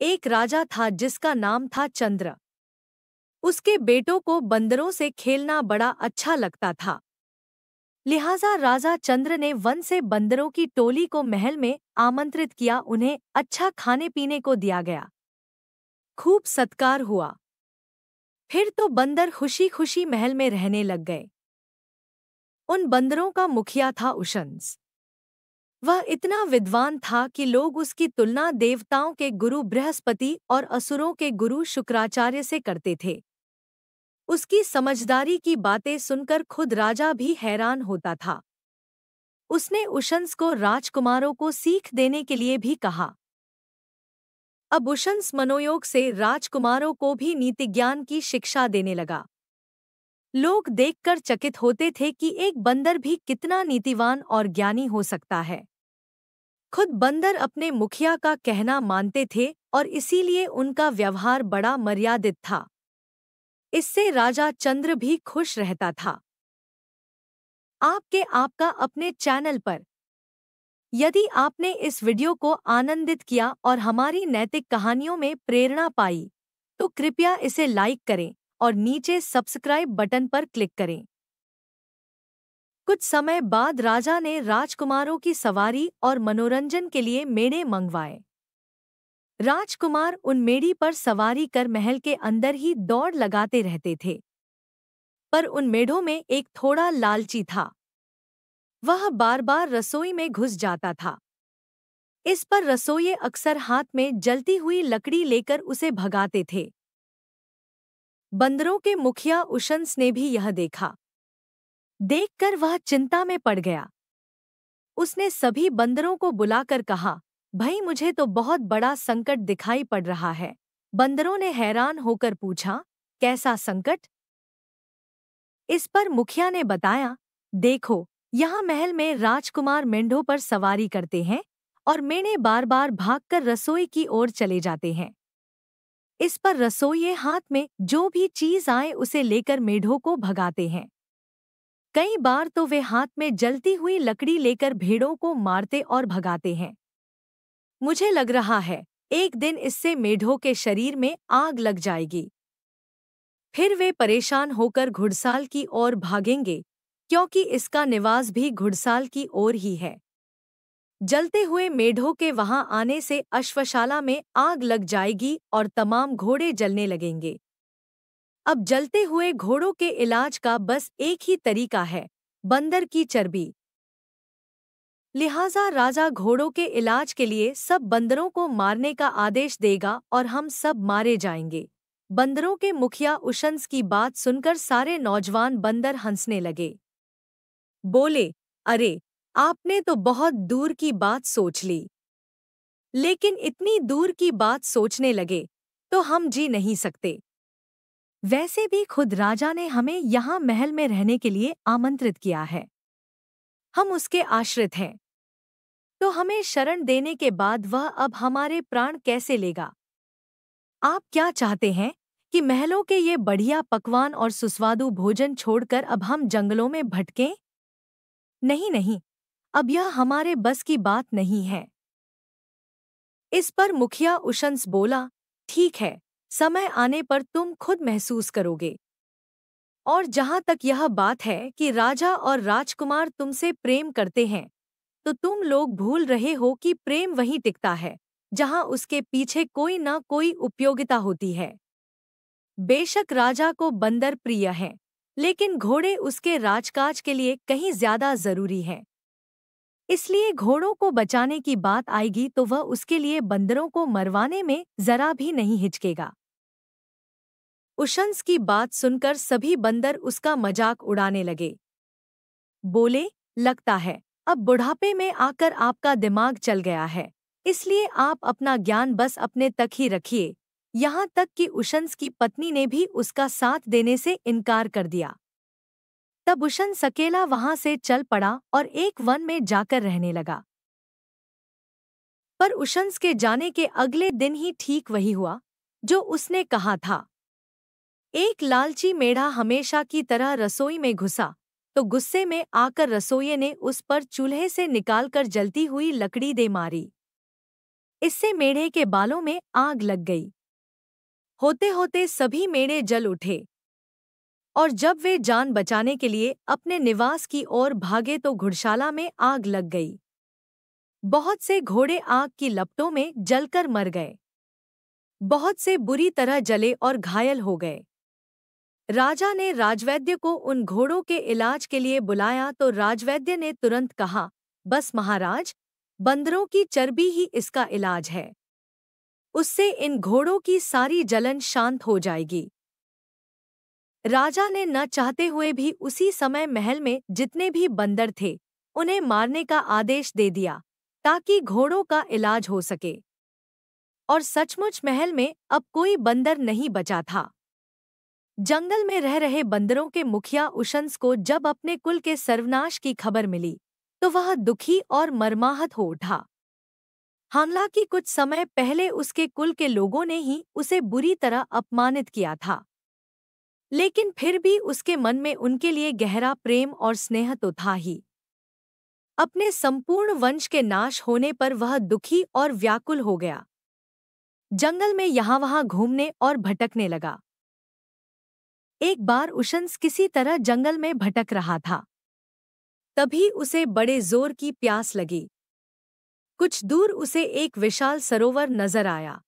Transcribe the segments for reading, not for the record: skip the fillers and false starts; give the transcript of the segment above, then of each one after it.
एक राजा था जिसका नाम था चंद्र। उसके बेटों को बंदरों से खेलना बड़ा अच्छा लगता था। लिहाजा राजा चंद्र ने वन से बंदरों की टोली को महल में आमंत्रित किया। उन्हें अच्छा खाने पीने को दिया गया। खूब सत्कार हुआ। फिर तो बंदर खुशी खुशी महल में रहने लग गए। उन बंदरों का मुखिया था उशंस। वह इतना विद्वान था कि लोग उसकी तुलना देवताओं के गुरु बृहस्पति और असुरों के गुरु शुक्राचार्य से करते थे। उसकी समझदारी की बातें सुनकर खुद राजा भी हैरान होता था। उसने उशंस को राजकुमारों को सीख देने के लिए भी कहा। अब उशंस मनोयोग से राजकुमारों को भी नीति ज्ञान की शिक्षा देने लगा। लोग देखकर चकित होते थे कि एक बंदर भी कितना नीतिवान और ज्ञानी हो सकता है। खुद बंदर अपने मुखिया का कहना मानते थे और इसीलिए उनका व्यवहार बड़ा मर्यादित था। इससे राजा चंद्र भी खुश रहता था। आपका अपने चैनल पर। यदि आपने इस वीडियो को आनंदित किया और हमारी नैतिक कहानियों में प्रेरणा पाई, तो कृपया इसे लाइक करें और नीचे सब्सक्राइब बटन पर क्लिक करें। कुछ समय बाद राजा ने राजकुमारों की सवारी और मनोरंजन के लिए मेढ़े मंगवाए। राजकुमार उन मेढ़ी पर सवारी कर महल के अंदर ही दौड़ लगाते रहते थे। पर उन मेढ़ों में एक थोड़ा लालची था। वह बार बार रसोई में घुस जाता था। इस पर रसोइये अक्सर हाथ में जलती हुई लकड़ी लेकर उसे भगाते थे। बंदरों के मुखिया उशंस ने भी यह देखा। देखकर वह चिंता में पड़ गया। उसने सभी बंदरों को बुलाकर कहा, भाई मुझे तो बहुत बड़ा संकट दिखाई पड़ रहा है। बंदरों ने हैरान होकर पूछा, कैसा संकट? इस पर मुखिया ने बताया, देखो, यहाँ महल में राजकुमार मेंढों पर सवारी करते हैं और मेढ़े बार बार भागकर रसोई की ओर चले जाते हैं। इस पर रसोइये हाथ में जो भी चीज आए उसे लेकर मेढ़ों को भगाते हैं। कई बार तो वे हाथ में जलती हुई लकड़ी लेकर भेड़ों को मारते और भगाते हैं। मुझे लग रहा है एक दिन इससे मेढ़ों के शरीर में आग लग जाएगी। फिर वे परेशान होकर घुड़साल की ओर भागेंगे, क्योंकि इसका निवास भी घुड़साल की ओर ही है। जलते हुए मेढ़ों के वहां आने से अश्वशाला में आग लग जाएगी और तमाम घोड़े जलने लगेंगे। अब जलते हुए घोड़ों के इलाज का बस एक ही तरीका है, बंदर की चर्बी। लिहाजा राजा घोड़ों के इलाज के लिए सब बंदरों को मारने का आदेश देगा और हम सब मारे जाएंगे। बंदरों के मुखिया उशंस की बात सुनकर सारे नौजवान बंदर हंसने लगे। बोले, अरे, आपने तो बहुत दूर की बात सोच ली। लेकिन इतनी दूर की बात सोचने लगे तो हम जी नहीं सकते। वैसे भी खुद राजा ने हमें यहाँ महल में रहने के लिए आमंत्रित किया है। हम उसके आश्रित हैं। तो हमें शरण देने के बाद वह अब हमारे प्राण कैसे लेगा? आप क्या चाहते हैं कि महलों के ये बढ़िया पकवान और सुस्वादु भोजन छोड़कर अब हम जंगलों में भटकें? नहीं नहीं, अब यह हमारे बस की बात नहीं है। इस पर मुखिया उशंस बोला, ठीक है, समय आने पर तुम खुद महसूस करोगे। और जहां तक यह बात है कि राजा और राजकुमार तुमसे प्रेम करते हैं, तो तुम लोग भूल रहे हो कि प्रेम वहीं टिकता है जहां उसके पीछे कोई न कोई उपयोगिता होती है। बेशक राजा को बंदर प्रिय हैं, लेकिन घोड़े उसके राजकाज के लिए कहीं ज्यादा जरूरी हैं। इसलिए घोड़ों को बचाने की बात आएगी तो वह उसके लिए बंदरों को मरवाने में जरा भी नहीं हिचकेगा। उशंस की बात सुनकर सभी बंदर उसका मजाक उड़ाने लगे। बोले, लगता है अब बुढ़ापे में आकर आपका दिमाग चल गया है, इसलिए आप अपना ज्ञान बस अपने तक ही रखिए। यहाँ तक कि उशंस की पत्नी ने भी उसका साथ देने से इनकार कर दिया। तब उशंस अकेला वहां से चल पड़ा और एक वन में जाकर रहने लगा। पर उशंस के जाने के अगले दिन ही ठीक वही हुआ जो उसने कहा था। एक लालची मेढ़ा हमेशा की तरह रसोई में घुसा तो गुस्से में आकर रसोइये ने उस पर चूल्हे से निकालकर जलती हुई लकड़ी दे मारी। इससे मेढ़े के बालों में आग लग गई। होते होते सभी मेढ़े जल उठे और जब वे जान बचाने के लिए अपने निवास की ओर भागे तो घुड़शाला में आग लग गई। बहुत से घोड़े आग की लपटों में जलकर मर गए। बहुत से बुरी तरह जले और घायल हो गए। राजा ने राजवैद्य को उन घोड़ों के इलाज के लिए बुलाया तो राजवैद्य ने तुरंत कहा, बस महाराज, बंदरों की चर्बी ही इसका इलाज है। उससे इन घोड़ों की सारी जलन शांत हो जाएगी। राजा ने न चाहते हुए भी उसी समय महल में जितने भी बंदर थे उन्हें मारने का आदेश दे दिया ताकि घोड़ों का इलाज हो सके। और सचमुच महल में अब कोई बंदर नहीं बचा था। जंगल में रह रहे बंदरों के मुखिया उशंस को जब अपने कुल के सर्वनाश की खबर मिली तो वह दुखी और मर्माहत हो उठा। हालांकि कुछ समय पहले उसके कुल के लोगों ने ही उसे बुरी तरह अपमानित किया था, लेकिन फिर भी उसके मन में उनके लिए गहरा प्रेम और स्नेह तो था ही। अपने संपूर्ण वंश के नाश होने पर वह दुखी और व्याकुल हो गया। जंगल में यहाँ वहाँ घूमने और भटकने लगा। एक बार उशंस किसी तरह जंगल में भटक रहा था। तभी उसे बड़े जोर की प्यास लगी। कुछ दूर उसे एक विशाल सरोवर नजर आया।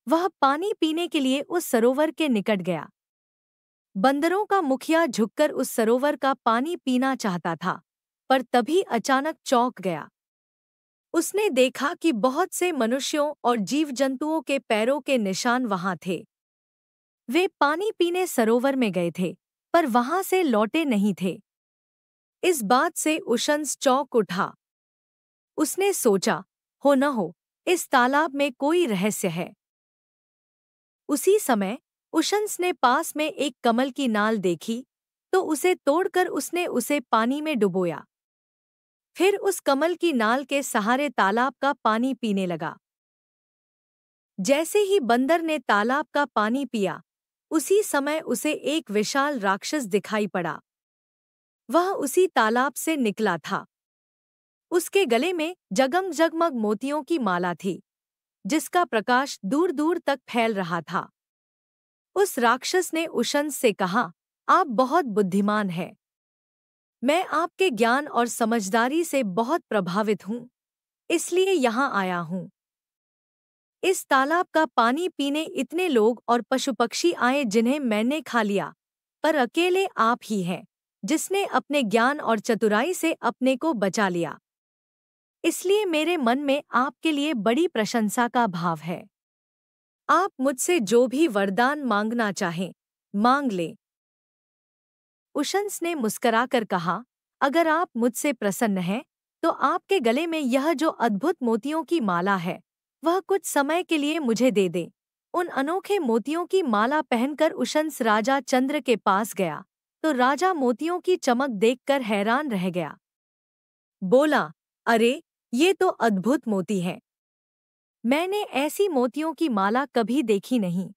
वह पानी पीने के लिए उस सरोवर के निकट गया। बंदरों का मुखिया झुककर उस सरोवर का पानी पीना चाहता था, पर तभी अचानक चौंक गया। उसने देखा कि बहुत से मनुष्यों और जीव-जंतुओं के पैरों के निशान वहां थे। वे पानी पीने सरोवर में गए थे, पर वहां से लौटे नहीं थे। इस बात से उशंस चौंक उठा। उसने सोचा, हो न हो इस तालाब में कोई रहस्य है। उसी समय उशंस ने पास में एक कमल की नाल देखी तो उसे तोड़कर उसने उसे पानी में डुबोया। फिर उस कमल की नाल के सहारे तालाब का पानी पीने लगा। जैसे ही बंदर ने तालाब का पानी पिया, उसी समय उसे एक विशाल राक्षस दिखाई पड़ा। वह उसी तालाब से निकला था। उसके गले में जगमग जगमग मोतियों की माला थी, जिसका प्रकाश दूर दूर तक फैल रहा था। उस राक्षस ने उशंस से कहा, आप बहुत बुद्धिमान हैं। मैं आपके ज्ञान और समझदारी से बहुत प्रभावित हूँ, इसलिए यहाँ आया हूँ। इस तालाब का पानी पीने इतने लोग और पशु पक्षी आए जिन्हें मैंने खा लिया, पर अकेले आप ही हैं जिसने अपने ज्ञान और चतुराई से अपने को बचा लिया। इसलिए मेरे मन में आपके लिए बड़ी प्रशंसा का भाव है। आप मुझसे जो भी वरदान मांगना चाहें, मांग लें। उशंस ने मुस्कराकर कहा, अगर आप मुझसे प्रसन्न हैं, तो आपके गले में यह जो अद्भुत मोतियों की माला है, वह कुछ समय के लिए मुझे दे दें। उन अनोखे मोतियों की माला पहनकर उशंस राजा चंद्र के पास गया, तो राजा मोतियों की चमक देखकर हैरान रह गया। बोला, अरे, ये तो अद्भुत मोती हैं। मैंने ऐसी मोतियों की माला कभी देखी नहीं।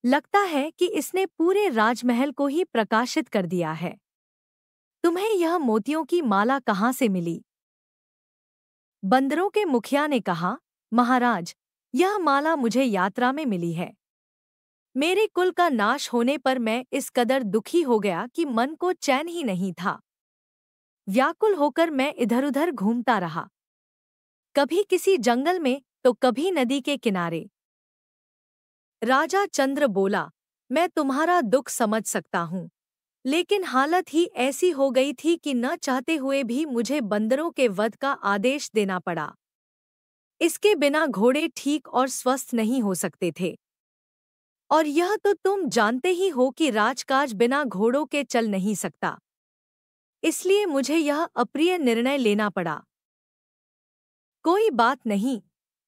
लगता है कि इसने पूरे राजमहल को ही प्रकाशित कर दिया है। तुम्हें यह मोतियों की माला कहाँ से मिली? बंदरों के मुखिया ने कहा, महाराज, यह माला मुझे यात्रा में मिली है। मेरे कुल का नाश होने पर मैं इस कदर दुखी हो गया कि मन को चैन ही नहीं था। व्याकुल होकर मैं इधर-उधर घूमता रहा, कभी किसी जंगल में तो कभी नदी के किनारे। राजा चंद्र बोला, मैं तुम्हारा दुख समझ सकता हूँ, लेकिन हालत ही ऐसी हो गई थी कि न चाहते हुए भी मुझे बंदरों के वध का आदेश देना पड़ा। इसके बिना घोड़े ठीक और स्वस्थ नहीं हो सकते थे, और यह तो तुम जानते ही हो कि राजकाज बिना घोड़ों के चल नहीं सकता। इसलिए मुझे यह अप्रिय निर्णय लेना पड़ा। कोई बात नहीं,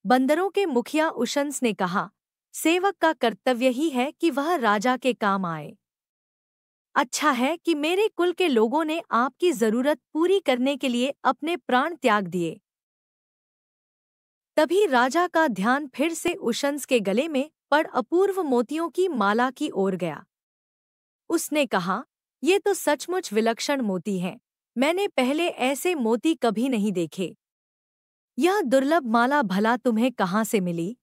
बंदरों के मुखिया उशंस ने कहा, सेवक का कर्तव्य ही है कि वह राजा के काम आए। अच्छा है कि मेरे कुल के लोगों ने आपकी जरूरत पूरी करने के लिए अपने प्राण त्याग दिए। तभी राजा का ध्यान फिर से उशंस के गले में पड़ अपूर्व मोतियों की माला की ओर गया। उसने कहा, ये तो सचमुच विलक्षण मोती हैं। मैंने पहले ऐसे मोती कभी नहीं देखे। यह दुर्लभ माला भला तुम्हें कहाँ से मिली?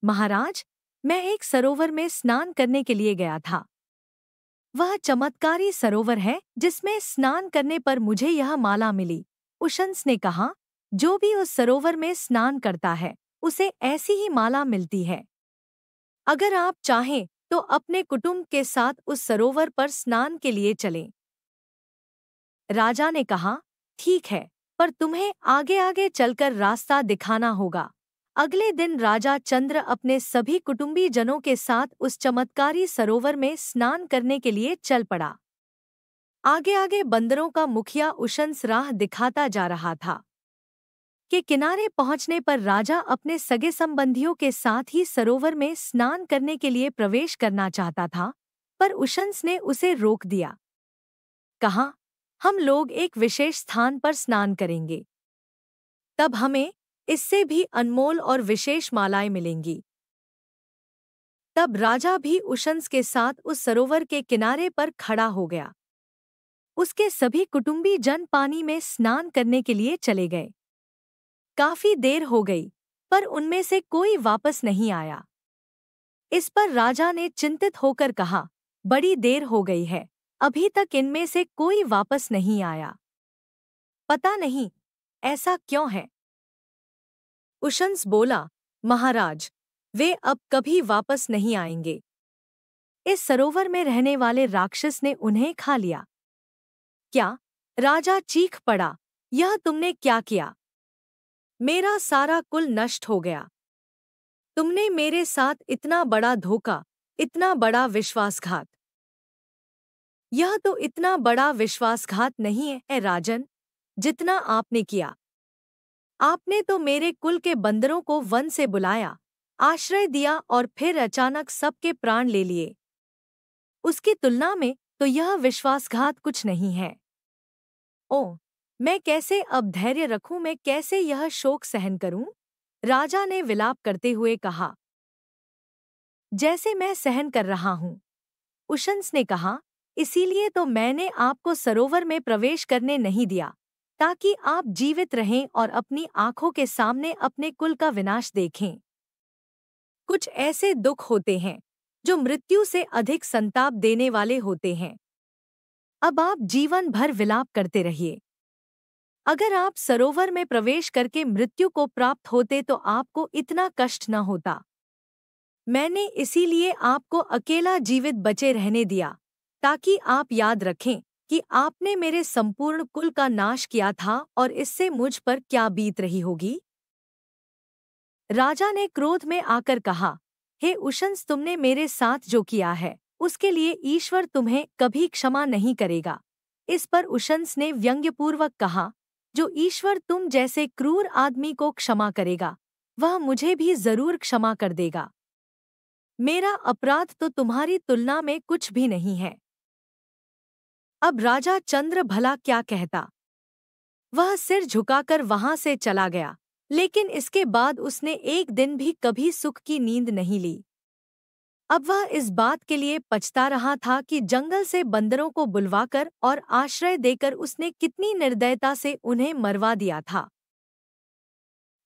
महाराज, मैं एक सरोवर में स्नान करने के लिए गया था। वह चमत्कारी सरोवर है जिसमें स्नान करने पर मुझे यह माला मिली। उशंस ने कहा, जो भी उस सरोवर में स्नान करता है उसे ऐसी ही माला मिलती है। अगर आप चाहें तो अपने कुटुंब के साथ उस सरोवर पर स्नान के लिए चलें। राजा ने कहा, ठीक है, पर तुम्हें आगे आगे चलकर रास्ता दिखाना होगा। अगले दिन राजा चंद्र अपने सभी कुटुंबी जनों के साथ उस चमत्कारी सरोवर में स्नान करने के लिए चल पड़ा। आगे आगे बंदरों का मुखिया उशंस राह दिखाता जा रहा था। के किनारे पहुंचने पर राजा अपने सगे संबंधियों के साथ ही सरोवर में स्नान करने के लिए प्रवेश करना चाहता था, पर उशंस ने उसे रोक दिया। कहा, हम लोग एक विशेष स्थान पर स्नान करेंगे, तब हमें इससे भी अनमोल और विशेष मालाएं मिलेंगी। तब राजा भी उशंस के साथ उस सरोवर के किनारे पर खड़ा हो गया। उसके सभी कुटुंबी जन पानी में स्नान करने के लिए चले गए। काफी देर हो गई, पर उनमें से कोई वापस नहीं आया। इस पर राजा ने चिंतित होकर कहा, बड़ी देर हो गई है, अभी तक इनमें से कोई वापस नहीं आया। पता नहीं ऐसा क्यों है। उशंस बोला, महाराज, वे अब कभी वापस नहीं आएंगे। इस सरोवर में रहने वाले राक्षस ने उन्हें खा लिया। क्या? राजा चीख पड़ा, यह तुमने क्या किया? मेरा सारा कुल नष्ट हो गया। तुमने मेरे साथ इतना बड़ा धोखा, इतना बड़ा विश्वासघात। यह तो इतना बड़ा विश्वासघात नहीं है राजन, जितना आपने किया। आपने तो मेरे कुल के बंदरों को वन से बुलाया, आश्रय दिया और फिर अचानक सबके प्राण ले लिए। उसकी तुलना में तो यह विश्वासघात कुछ नहीं है। ओह, मैं कैसे अब धैर्य रखूं, मैं कैसे यह शोक सहन करूं? राजा ने विलाप करते हुए कहा। जैसे मैं सहन कर रहा हूं, उशंस ने कहा, इसीलिए तो मैंने आपको सरोवर में प्रवेश करने नहीं दिया, ताकि आप जीवित रहें और अपनी आंखों के सामने अपने कुल का विनाश देखें। कुछ ऐसे दुख होते हैं जो मृत्यु से अधिक संताप देने वाले होते हैं। अब आप जीवन भर विलाप करते रहिए। अगर आप सरोवर में प्रवेश करके मृत्यु को प्राप्त होते तो आपको इतना कष्ट न होता। मैंने इसीलिए आपको अकेला जीवित बचे रहने दिया, ताकि आप याद रखें कि आपने मेरे संपूर्ण कुल का नाश किया था और इससे मुझ पर क्या बीत रही होगी। राजा ने क्रोध में आकर कहा, हे उशंस, तुमने मेरे साथ जो किया है उसके लिए ईश्वर तुम्हें कभी क्षमा नहीं करेगा। इस पर उशंस ने व्यंग्यपूर्वक कहा, जो ईश्वर तुम जैसे क्रूर आदमी को क्षमा करेगा, वह मुझे भी जरूर क्षमा कर देगा। मेरा अपराध तो तुम्हारी तुलना में कुछ भी नहीं है। अब राजा चंद्र भला क्या कहता। वह सिर झुकाकर वहां से चला गया, लेकिन इसके बाद उसने एक दिन भी कभी सुख की नींद नहीं ली। अब वह इस बात के लिए पछता रहा था कि जंगल से बंदरों को बुलवाकर और आश्रय देकर उसने कितनी निर्दयता से उन्हें मरवा दिया था।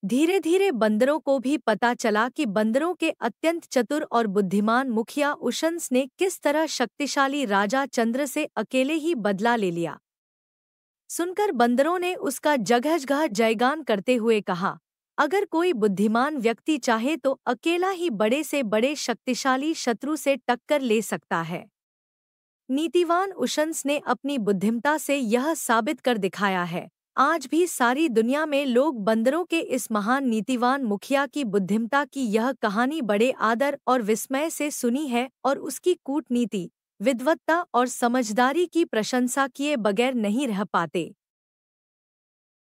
धीरे धीरे बंदरों को भी पता चला कि बंदरों के अत्यंत चतुर और बुद्धिमान मुखिया उशंस ने किस तरह शक्तिशाली राजा चंद्र से अकेले ही बदला ले लिया। सुनकर बंदरों ने उसका जगह जयगान करते हुए कहा, अगर कोई बुद्धिमान व्यक्ति चाहे तो अकेला ही बड़े से बड़े शक्तिशाली शत्रु से टक्कर ले सकता है। नीतिवान उशंस ने अपनी बुद्धिमता से यह साबित कर दिखाया है। आज भी सारी दुनिया में लोग बंदरों के इस महान नीतिवान मुखिया की बुद्धिमता की यह कहानी बड़े आदर और विस्मय से सुनी है और उसकी कूटनीति, विद्वत्ता और समझदारी की प्रशंसा किए बगैर नहीं रह पाते।